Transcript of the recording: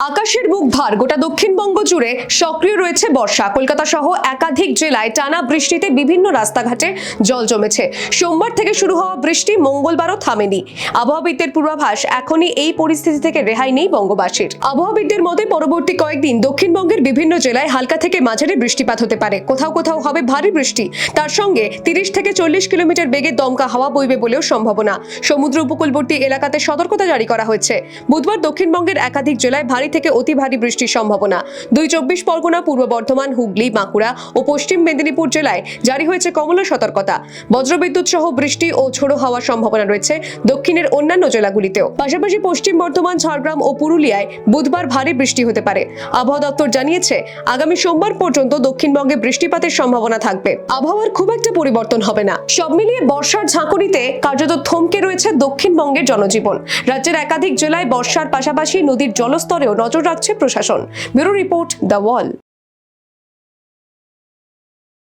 আকাশের মুখ ভার গোটা দক্ষিণবঙ্গ জুড়ে সক্রিয় রয়েছে বর্ষা। কলকাতা সহ একাধিক জেলায় টানা বৃষ্টিতে বিভিন্ন রাস্তাঘাটে জল জমেছে। সোমবার থেকে শুরু হওয়া বৃষ্টি মঙ্গলবারও থামেনি। আবহাওয়াবিদদের পূর্বাভাস, এখনই এই পরিস্থিতি থেকে রেহাই নেই বঙ্গবাসীর। আবহাওয়াবিদদের মতে পরবর্তী কয়েকদিন দক্ষিণবঙ্গের বিভিন্ন জেলায় হালকা থেকে মাঝারি বৃষ্টিপাত হতে পারে। কোথাও কোথাও হবে ভারী বৃষ্টি, তার সঙ্গে 30 থেকে 40 কিলোমিটার বেগে দমকা হাওয়া বইবে বলেও সম্ভাবনা। সমুদ্র উপকূলবর্তী এলাকাতে সতর্কতা জারি করা হয়েছে। বুধবার দক্ষিণবঙ্গের একাধিক জেলায় ভারী থেকে অতি ভারী বৃষ্টির সম্ভাবনা। 24 পরগনা, পূর্ব বর্ধমান, হুগলি, বাঁকুড়া ও পশ্চিম মেদিনীপুর জেলায় জারি হয়েছে কমলা সতর্কতা। বজ্রবিদ্যুৎ সহ বৃষ্টি ও ঝোড়ো হওয়ার সম্ভাবনা রয়েছে দক্ষিণের অন্যান্য জেলাগুলিতেও। পাশাপাশি পশ্চিম বর্ধমান, ঝাড়গ্রাম ও পুরুলিয়ায় বুধবার ভারী বৃষ্টি হতে পারে। আবহাওয়া দপ্তর জানিয়েছে, আগামী সোমবার পর্যন্ত দক্ষিণবঙ্গে বৃষ্টিপাতের সম্ভাবনা থাকবে। আবহাওয়ার খুব একটা পরিবর্তন হবে না। সব মিলিয়ে বর্ষার ঝাঁকুনিতে কার্যত থমকে রয়েছে দক্ষিণবঙ্গের জনজীবন। রাজ্যের একাধিক জেলায় বর্ষার পাশাপাশি নদীর জলস্তরেও নজর রাখছে প্রশাসন। Bureau report, the wall.